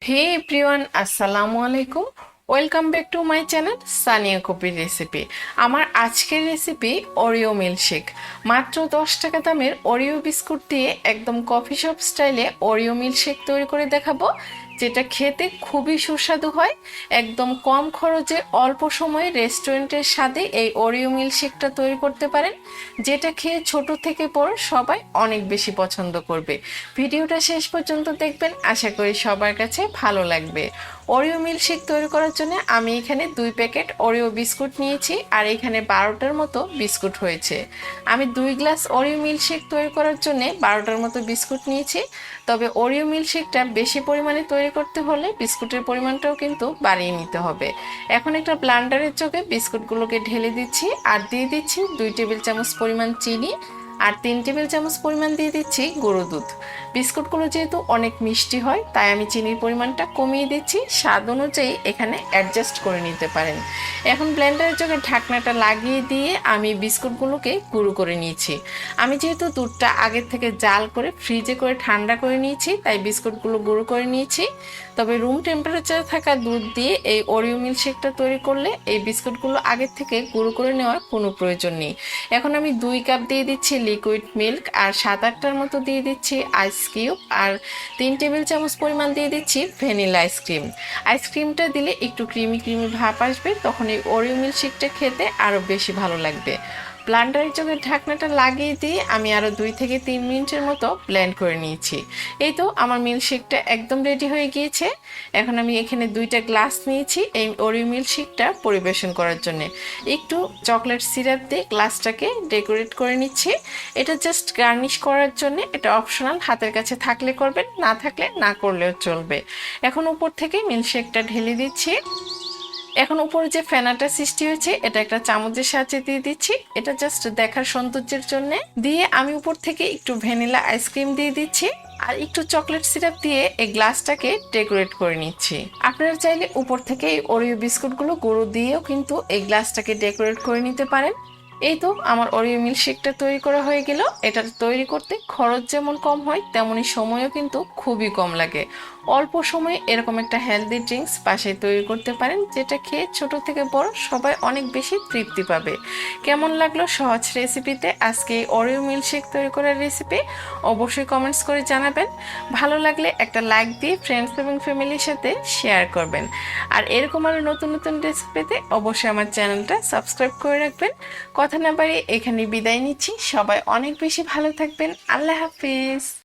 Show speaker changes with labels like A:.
A: হে everyone, আসসালামু আলাইকুম। Welcome back to my channel Sania Kabir recipe. আমার আজকের রেসিপি ওরিও মিল্কশেক। মাত্র 10 টাকা দামের ওরিও বিস্কুট দিয়ে একদম কফি শপ স্টাইলে ওরিও মিল্কশেক তৈরি করে দেখাবো, যেটা খেতে খুবই সুস্বাদু হয়। একদম কম খরচে অল্প সময়ে রেস্টুরেন্টের স্বাদে এই ওরিও মিল্কশেকটা তৈরি করতে পারেন, যেটা খেয়ে ছোট থেকে বড় সবাই অনেক বেশি পছন্দ করবে। ভিডিওটা শেষ পর্যন্ত দেখবেন, আশা করি সবার কাছে ভালো লাগবে। ওরিও মিল্কশেক তৈরি করার জন্য আমি এখানে 2 প্যাকেট ওরিও বিস্কুট নিয়েছি, আর এখানে 12টার মতো বিস্কুট হয়েছে। আমি 2 গ্লাস ওরিও মিল্কশেক তৈরি করার জন্য 12টার মতো বিস্কুট নিয়েছি। তবে ওরিও মিল্কশেকটা বেশি পরিমাণে তৈরি করতে হলে বিস্কুটের পরিমাণটাও কিন্তু বাড়িয়ে নিতে হবে। এখন একটা ব্লান্ডারের চোখে বিস্কুটগুলোকে ঢেলে দিচ্ছি, আর দিয়ে দিচ্ছি 2 টেবিল চামচ পরিমাণ চিনি, আর 3 টেবিল চামচ পরিমাণ দিয়ে দিচ্ছি গুঁড়ো দুধ। বিস্কুটগুলো যেহেতু অনেক মিষ্টি হয়, তাই আমি চিনির পরিমাণটা কমিয়ে দিচ্ছি। স্বাদ অনুযায়ী এখানে অ্যাডজাস্ট করে নিতে পারেন। এখন ব্লেন্ডারের চোখে ঢাকনাটা লাগিয়ে দিয়ে আমি বিস্কুটগুলোকে গুঁড়ো করে নিয়েছি। আমি যেহেতু দুধটা আগের থেকে জাল করে ফ্রিজে করে ঠান্ডা করে নিয়েছি, তাই বিস্কুটগুলো গুঁড়ো করে নিয়েছি। তবে রুম টেম্পারেচারে থাকা দুধ দিয়ে এই ওরিও মিল্কশেকটা তৈরি করলে এই বিস্কুটগুলো আগের থেকে গুঁড়ো করে নেওয়ার কোনো প্রয়োজন নেই। এখন আমি 2 কাপ দিয়ে দিচ্ছি লিকুইড মিল্ক, আর 7-8টার মতো দিয়ে দিচ্ছি আইস কিউব, আর 3 টেবিল চামচ পরিমাণ দিয়ে দিচ্ছি ভ্যানিলা আইসক্রিম। আইসক্রিমটা দিলে একটু ক্রিমি ক্রিমি ভাব আসবে, তখন এই ওরিও মিল্কশেকটা খেতে আরও বেশি ভালো লাগবে। ব্লান্ডারের চোখে ঢাকনাটা লাগিয়ে দিয়ে আমি আরও 2 থেকে 3 মিনিটের মতো ব্লেন্ড করে নিয়েছি। এই তো আমার মিল্কশেকটা একদম রেডি হয়ে গিয়েছে। এখন আমি এখানে 2টা গ্লাস নিয়েছি এই ওরিও মিল্কশেকটা পরিবেশন করার জন্য। একটু চকলেট সিরাপ দিয়ে গ্লাসটাকে ডেকোরেট করে নিচ্ছি। এটা জাস্ট গার্নিশ করার জন্য, এটা অপশনাল, হাতের কাছে থাকলে করবেন, না থাকলে না করলেও চলবে। এখন উপর থেকে মিল্কশেকটা ঢেলে দিচ্ছি। এখন উপরে যে ফেনাটা সৃষ্টি হয়েছে এটা একটা চামচের সাহায্যে দিয়ে দিচ্ছি। এটা জাস্ট দেখার সৌন্দর্যের জন্য দিয়ে আমি উপর থেকে একটু ভ্যানিলা আইসক্রিম দিয়ে দিচ্ছি, আর একটু চকলেট সিরাপ দিয়ে এই গ্লাসটাকে ডেকোরেট করে নিচ্ছি। আপনারা চাইলে উপর থেকে এই ওরিও বিস্কুটগুলো গুঁড়ো দিয়েও কিন্তু এই গ্লাসটাকে ডেকোরেট করে নিতে পারেন। এই তো আমার ওরিও মিল্কশেকটা তৈরি করা হয়ে গেল। এটা তৈরি করতে খরচ যেমন কম হয়, তেমনই সময়ও কিন্তু খুবই কম লাগে। অল্প সময়ে এরকম একটা হেলদি ড্রিঙ্কস বাসায় তৈরি করতে পারেন, যেটা খেয়ে ছোট থেকে বড় সবাই অনেক বেশি তৃপ্তি পাবে। কেমন লাগলো সহজ রেসিপিতে আজকে এই ওরিও মিল্কশেক তৈরি করার রেসিপি? অবশ্যই কমেন্টস করে জানাবেন। ভালো লাগলে একটা লাইক দিয়ে ফ্রেন্ডস এবং ফ্যামিলির সাথে শেয়ার করবেন। আর এরকম আরও নতুন নতুন রেসিপিতে অবশ্যই আমার চ্যানেলটা সাবস্ক্রাইব করে রাখবেন। কথা না বাড়িয়ে এখানে বিদায় নিচ্ছি। সবাই অনেক বেশি ভালো থাকবেন। আল্লাহ হাফিজ।